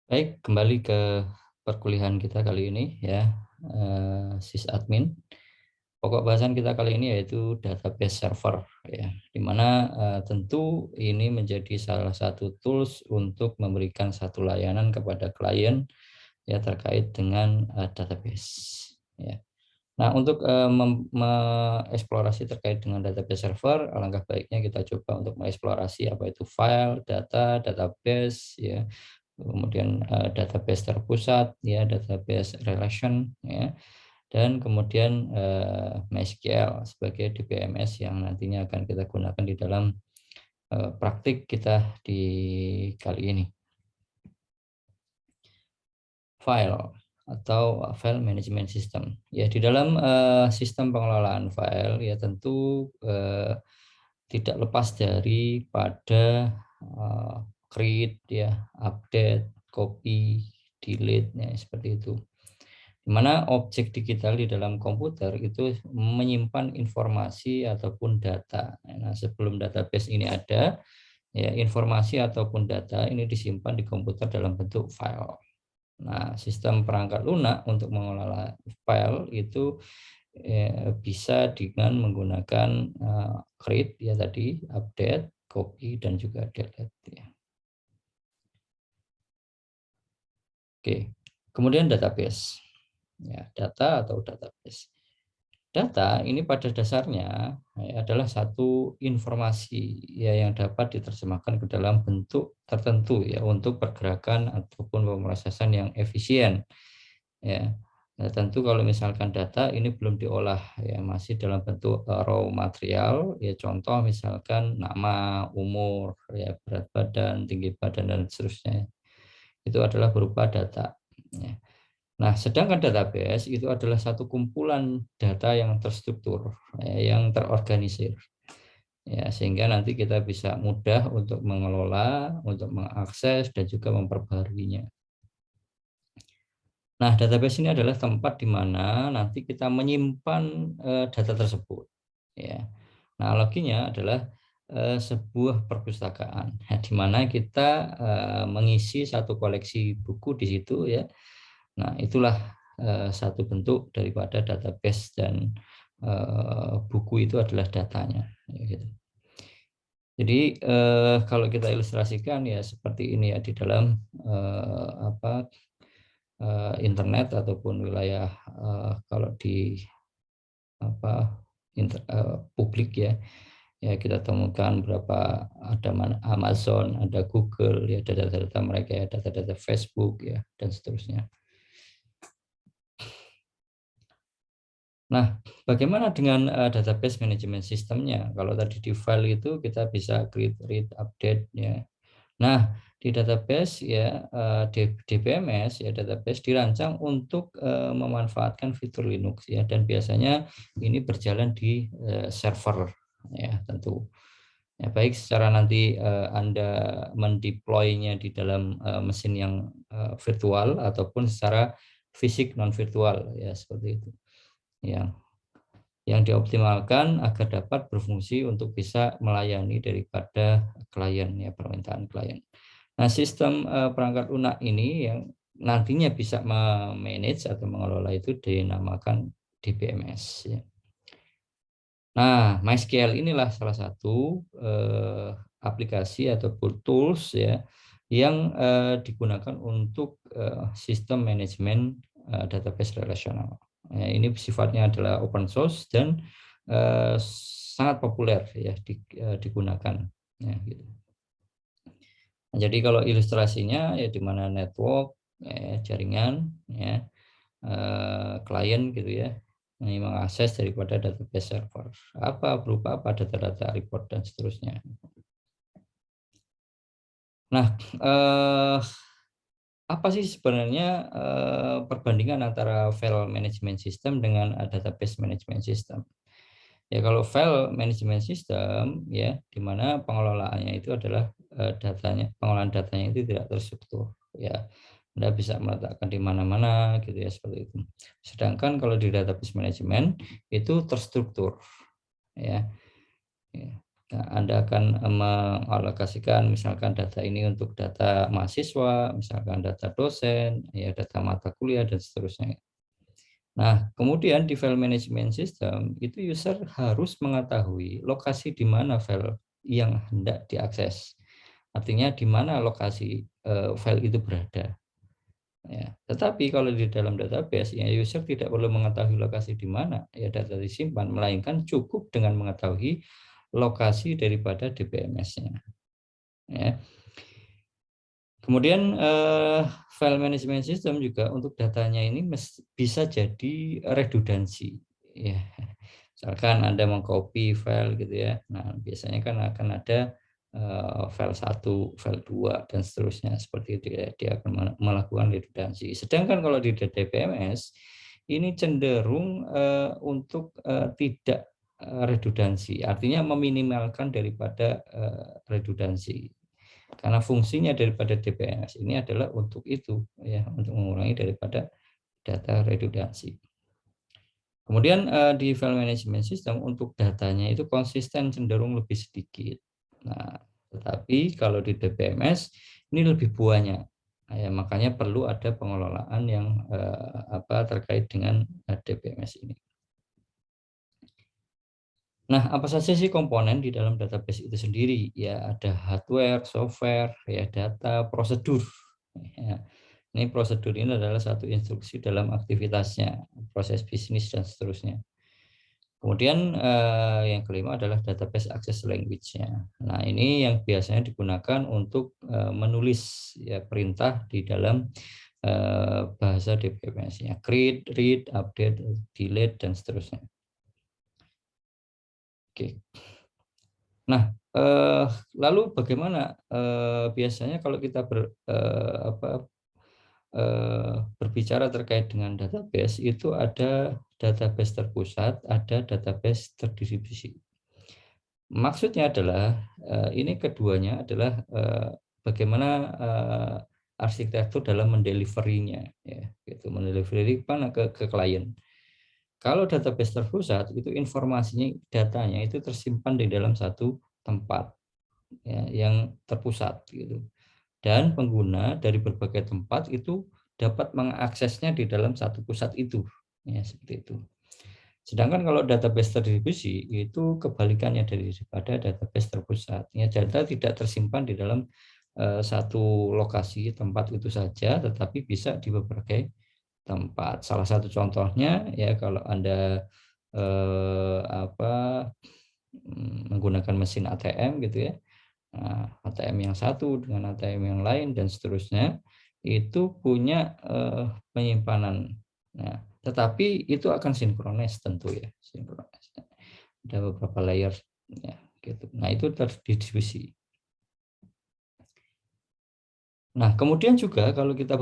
Baik, kembali ke perkuliahan kita kali ini ya, sysadmin. Pokok bahasan kita kali ini yaitu database server ya, di mana tentu ini menjadi salah satu tools untuk memberikan satu layanan kepada klien ya terkait dengan database ya. Nah, untuk mengeksplorasi terkait dengan database server, alangkah baiknya kita coba untuk mengeksplorasi apa itu file, data, database ya, kemudian database terpusat ya, database relation ya, dan kemudian MySQL sebagai DBMS yang nantinya akan kita gunakan di dalam praktik kita di kali ini. File atau file management system ya, di dalam sistem pengelolaan file ya tentu tidak lepas dari pada create ya, update, copy, delete ya, seperti itu. Di mana objek digital di dalam komputer itu menyimpan informasi ataupun data. Nah, sebelum database ini ada, ya informasi ataupun data ini disimpan di komputer dalam bentuk file. Nah, sistem perangkat lunak untuk mengelola file itu bisa dengan menggunakan create ya tadi, update, copy, dan juga delete ya. Oke, kemudian database. Ya, data atau database. Data ini pada dasarnya ya, adalah satu informasi ya yang dapat diterjemahkan ke dalam bentuk tertentu ya untuk pergerakan ataupun pemrosesan yang efisien ya. Nah, tentu kalau misalkan data ini belum diolah ya, masih dalam bentuk raw material ya, contoh misalkan nama, umur ya, berat badan, tinggi badan, dan seterusnya, itu adalah berupa data ya. Nah, sedangkan database itu adalah satu kumpulan data yang terstruktur, yang terorganisir, ya, sehingga nanti kita bisa mudah untuk mengelola, untuk mengakses, dan juga memperbaharuinya. Nah, database ini adalah tempat di mana nanti kita menyimpan data tersebut. Ya. Nah, analoginya adalah sebuah perpustakaan, di mana kita mengisi satu koleksi buku di situ ya. Nah, itulah satu bentuk daripada database, dan buku itu adalah datanya. Ya, gitu. Jadi kalau kita ilustrasikan ya seperti ini ya, di dalam internet ataupun wilayah kalau di publik ya, ya kita temukan berapa, ada Amazon, ada Google ya, data-data mereka ya, data-data Facebook ya, dan seterusnya. Nah, bagaimana dengan database management sistemnya? Kalau tadi di file itu kita bisa create, read, update ya. Nah, di database ya, DBMS ya, database dirancang untuk memanfaatkan fitur Linux ya, dan biasanya ini berjalan di server ya, tentu. Ya, baik secara nanti Anda mendeploy-nya di dalam mesin yang virtual ataupun secara fisik non virtual ya, seperti itu. Yang dioptimalkan agar dapat berfungsi untuk bisa melayani daripada klien ya, permintaan klien. Nah, sistem perangkat lunak ini yang nantinya bisa memanage atau mengelola itu dinamakan DBMS ya. Nah, MySQL inilah salah satu aplikasi ataupun tools ya yang digunakan untuk sistem manajemen database relasional. Ya, ini sifatnya adalah open source dan sangat populer ya digunakan ya, gitu. Nah, jadi kalau ilustrasinya ya di mana network jaringan ya, klien gitu ya, ini mengakses daripada database server apa berupa apa, data-data report dan seterusnya. Nah, apa sih sebenarnya perbandingan antara file management system dengan database management system? Ya, kalau file management system ya, di mana pengelolaannya itu adalah pengolahan datanya itu tidak terstruktur ya. Anda bisa meletakkan di mana-mana gitu ya, seperti itu. Sedangkan kalau di database management itu terstruktur ya. Ya. Nah, Anda akan mengalokasikan misalkan data ini untuk data mahasiswa, misalkan data dosen, ya data mata kuliah dan seterusnya. Nah, kemudian di file management system itu user harus mengetahui lokasi di mana file yang hendak diakses. Artinya di mana lokasi file itu berada. Ya, tetapi kalau di dalam database ya user tidak perlu mengetahui lokasi di mana ya data disimpan, melainkan cukup dengan mengetahui lokasi daripada DBMS-nya. Ya. Kemudian file management system juga untuk datanya ini bisa jadi redundansi. Ya. Misalkan Anda mengcopy file gitu ya. Nah, biasanya kan akan ada file 1, file 2 dan seterusnya seperti itu ya. Dia akan melakukan redundansi. Sedangkan kalau di DBMS ini cenderung untuk tidak redundansi, artinya meminimalkan daripada redundansi. Karena fungsinya daripada DBMS ini adalah untuk itu ya, untuk mengurangi daripada data redundansi. Kemudian di file management system untuk datanya itu konsisten cenderung lebih sedikit. Nah, tetapi kalau di DBMS ini lebih banyak. Nah, ya, makanya perlu ada pengelolaan yang terkait dengan DBMS ini. Nah, apa saja sih komponen di dalam database itu sendiri? Ya, ada hardware, software, ya data, prosedur. Ya, ini prosedur ini adalah satu instruksi dalam aktivitasnya, proses bisnis dan seterusnya. Kemudian yang kelima adalah database access language-nya. Nah, ini yang biasanya digunakan untuk menulis ya perintah di dalam bahasa DBMS-nya, create, read, update, delete dan seterusnya. Oke. Nah, lalu bagaimana biasanya kalau kita berbicara terkait dengan database, itu ada database terpusat, ada database terdistribusi. Maksudnya adalah ini keduanya adalah bagaimana arsitektur dalam mendeliverynya, ya, gitu, mendelivery mana ke klien. Kalau database terpusat itu informasinya, datanya itu tersimpan di dalam satu tempat ya, yang terpusat gitu. Dan pengguna dari berbagai tempat itu dapat mengaksesnya di dalam satu pusat itu. Ya, seperti itu. Sedangkan kalau database terdistribusi itu kebalikannya daripada database terpusat. Ya, data tidak tersimpan di dalam satu lokasi tempat itu saja, tetapi bisa di berbagai tempat. Salah satu contohnya ya kalau Anda eh, apa menggunakan mesin ATM gitu ya. Nah, ATM yang satu dengan ATM yang lain dan seterusnya itu punya penyimpanan. Nah, tetapi itu akan sinkronis tentu ya, sinkronis. Ada beberapa layer ya, gitu. Nah, itu terdistribusi. Nah, kemudian juga kalau kita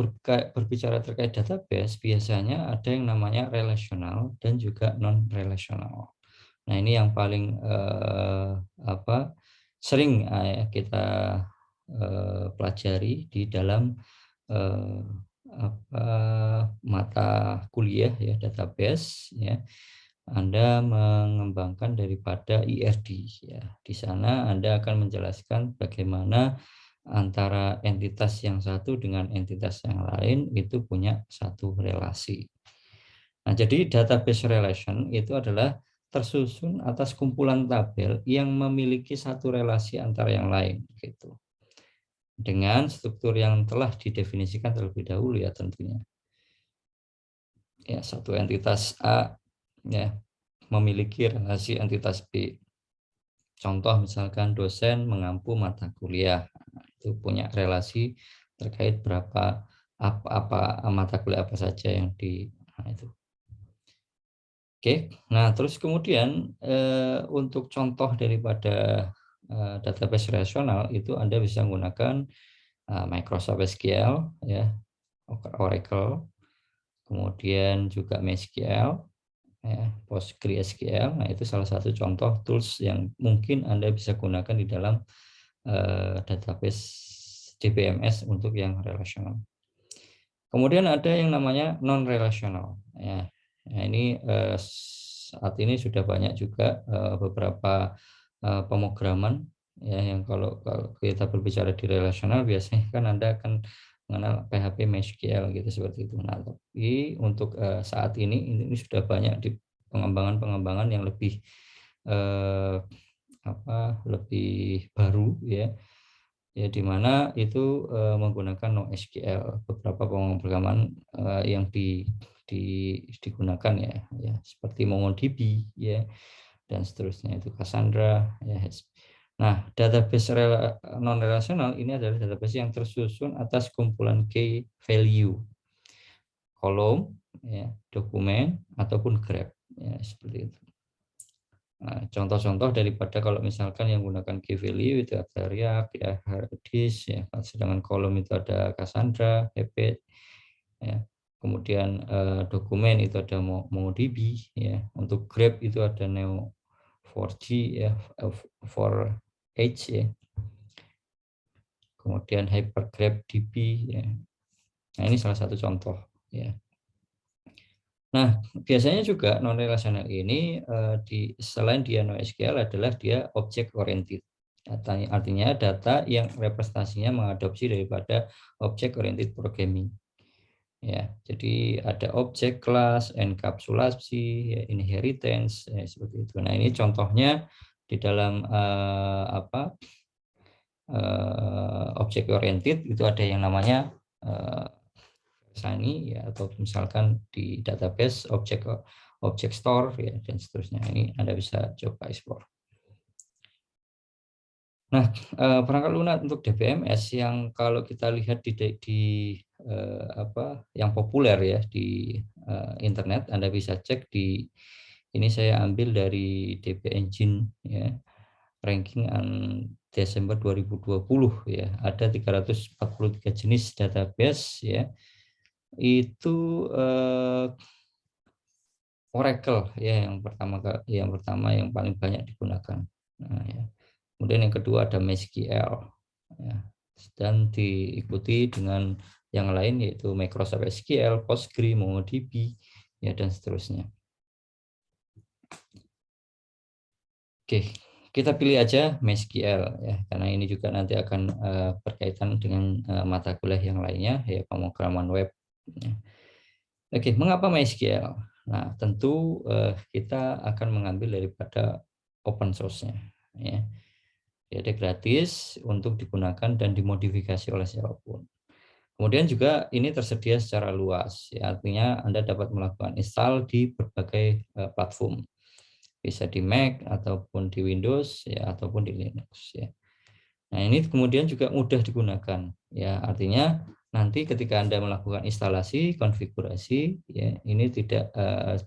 berbicara terkait database, biasanya ada yang namanya relational dan juga non-relational. Nah, ini yang paling sering kita pelajari di dalam eh, mata kuliah ya database ya. Anda mengembangkan daripada IRD ya. Di sana Anda akan menjelaskan bagaimana antara entitas yang satu dengan entitas yang lain itu punya satu relasi. Nah, jadi database relation itu adalah tersusun atas kumpulan tabel yang memiliki satu relasi antara yang lain gitu. Dengan struktur yang telah didefinisikan terlebih dahulu ya tentunya. Ya, satu entitas A ya memiliki relasi entitas B. Contoh misalkan dosen mengampu mata kuliah, itu punya relasi terkait berapa apa mata kuliah apa saja yang itu. Oke, nah terus kemudian untuk contoh daripada database relasional itu Anda bisa menggunakan Microsoft SQL, ya, Oracle, kemudian juga MySQL, ya, PostgreSQL. Nah, itu salah satu contoh tools yang mungkin Anda bisa gunakan di dalam database DBMS untuk yang relasional. Kemudian ada yang namanya non-relational. Ya, nah, ini saat ini sudah banyak juga beberapa pemrograman ya, yang kalau kita berbicara di relasional biasanya kan Anda akan mengenal PHP MySQL gitu seperti itu. Nah, tapi untuk saat ini sudah banyak di pengembangan yang lebih lebih baru ya, di mana itu menggunakan NoSQL, beberapa pemrograman yang digunakan ya seperti MongoDB ya, dan seterusnya, itu Cassandra ya. Nah, database non relasional ini adalah database yang tersusun atas kumpulan key value, kolom ya, dokumen ataupun graph ya, seperti itu. Nah, contoh-contoh daripada kalau misalkan yang menggunakan key value itu ada React ya, Redis ya, sedangkan kolom itu ada Cassandra, Hebet ya. Kemudian dokumen itu ada MongoDB ya. Untuk graph itu ada Neo4j ya, 4H ya. Kemudian HyperGraphDB ya. Nah, ini salah satu contoh ya. Nah, biasanya juga non relasional ini selain dia NoSQL adalah dia object oriented. Artinya data yang representasinya mengadopsi daripada object oriented programming. Ya, jadi ada objek, kelas, enkapsulasi, ya, inheritance, ya, seperti itu. Nah, ini contohnya di dalam object oriented itu ada yang namanya Sani ya, atau misalkan di database objek store ya, dan seterusnya. Ini Anda bisa coba explore. Nah, perangkat lunak untuk DBMS yang kalau kita lihat yang populer ya di internet, Anda bisa cek di ini, saya ambil dari DB Engine ya, ranking Desember 2020 ya, ada 343 jenis database ya. Itu Oracle ya yang pertama yang paling banyak digunakan. Nah, ya. Kemudian yang kedua ada MySQL ya. Dan diikuti dengan yang lain yaitu Microsoft SQL, Postgre, MongoDB ya, dan seterusnya. Oke, kita pilih aja MySQL ya, karena ini juga nanti akan berkaitan dengan mata kuliah yang lainnya ya, pemrograman web ya. Oke, mengapa MySQL? Nah, tentu kita akan mengambil daripada open source-nya ya. Jadi gratis untuk digunakan dan dimodifikasi oleh siapapun. Kemudian juga ini tersedia secara luas ya, artinya Anda dapat melakukan install di berbagai platform. Bisa di Mac ataupun di Windows ya, ataupun di Linux ya. Nah, ini kemudian juga mudah digunakan ya, artinya nanti ketika Anda melakukan instalasi, konfigurasi ya, ini tidak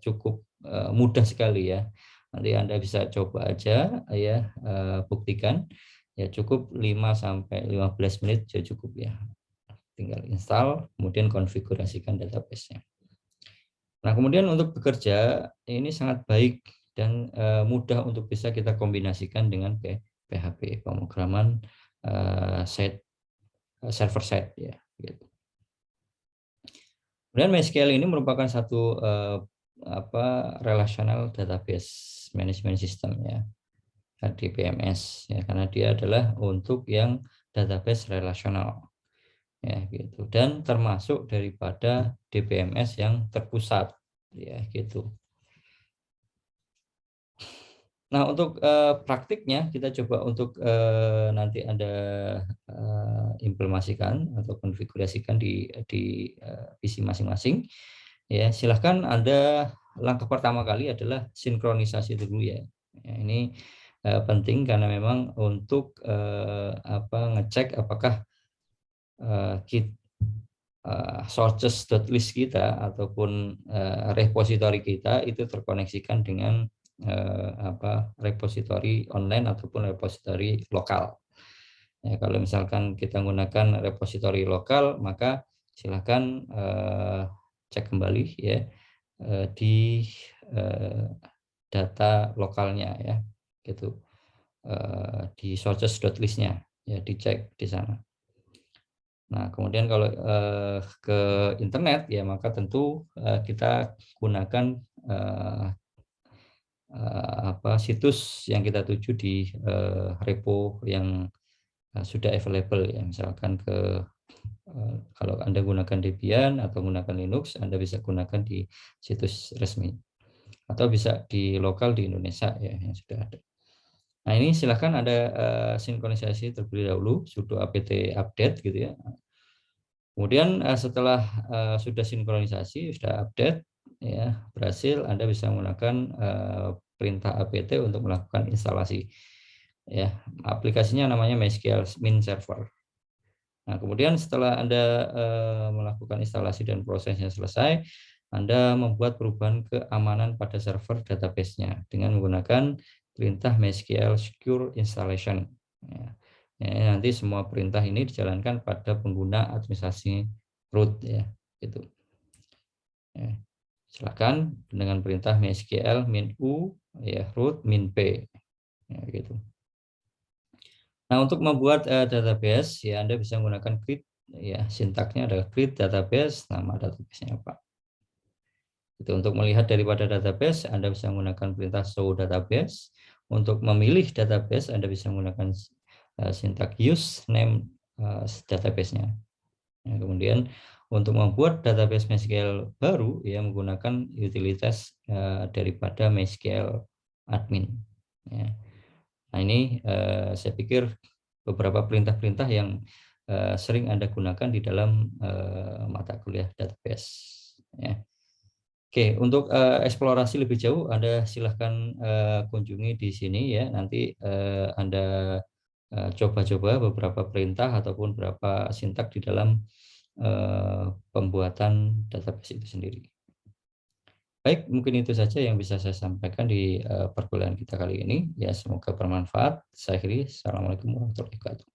cukup mudah sekali ya. Nanti Anda bisa coba aja ya, buktikan ya, cukup 5 sampai 15 menit ya cukup ya. Tinggal install, kemudian konfigurasikan database-nya. Nah, kemudian untuk bekerja ini sangat baik dan mudah untuk bisa kita kombinasikan dengan PHP, pemrograman server side ya gitu. Kemudian MySQL ini merupakan satu relational database management system ya, DBMS ya, karena dia adalah untuk yang database relasional ya gitu, dan termasuk daripada DBMS yang terpusat ya gitu. Nah, untuk praktiknya kita coba untuk nanti Anda implementasikan atau konfigurasikan di PC masing-masing. Ya, silahkan Anda, langkah pertama kali adalah sinkronisasi dulu ya. Ya, ini penting karena memang untuk ngecek apakah sources.list kita ataupun repository kita itu terkoneksikan dengan repository online ataupun repository lokal. Ya, kalau misalkan kita menggunakan repository lokal, maka silakan cek kembali ya di data lokalnya ya, gitu, di sources.list-nya ya, dicek di sana. Nah, kemudian kalau ke internet ya, maka tentu kita gunakan situs yang kita tuju di repo yang sudah available ya. Misalkan kalau Anda gunakan Debian atau gunakan Linux, Anda bisa gunakan di situs resmi atau bisa di lokal di Indonesia ya yang sudah ada. Nah, ini silahkan ada sinkronisasi terlebih dahulu sudo apt update gitu ya. Kemudian setelah sudah sinkronisasi, sudah update ya, berhasil, Anda bisa menggunakan perintah apt untuk melakukan instalasi. Ya, aplikasinya namanya MySQL Min Server. Nah, kemudian setelah Anda melakukan instalasi dan prosesnya selesai, Anda membuat perubahan keamanan pada server database-nya dengan menggunakan perintah MySQL Secure Installation. Ya. Ya, nanti semua perintah ini dijalankan pada pengguna administrasi root ya, gitu. Ya. Silakan dengan perintah MySQL min u ya root min p ya, gitu. Nah, untuk membuat database ya Anda bisa menggunakan create ya, sintaknya adalah create database, nama database-nya apa. Itu untuk melihat daripada database Anda bisa menggunakan perintah show database. Untuk memilih database Anda bisa menggunakan sintak use name database-nya. Ya, kemudian untuk membuat database MySQL baru ya menggunakan utilitas daripada MySQL admin. Ya. Nah, ini saya pikir beberapa perintah-perintah yang sering Anda gunakan di dalam mata kuliah database. Ya. Oke, untuk eksplorasi lebih jauh Anda silahkan kunjungi di sini ya. Nanti Anda coba-coba beberapa perintah ataupun beberapa sintak di dalam pembuatan database itu sendiri. Baik, mungkin itu saja yang bisa saya sampaikan di perkuliahan kita kali ini. Ya, semoga bermanfaat. Saya akhiri. Assalamualaikum warahmatullahi wabarakatuh.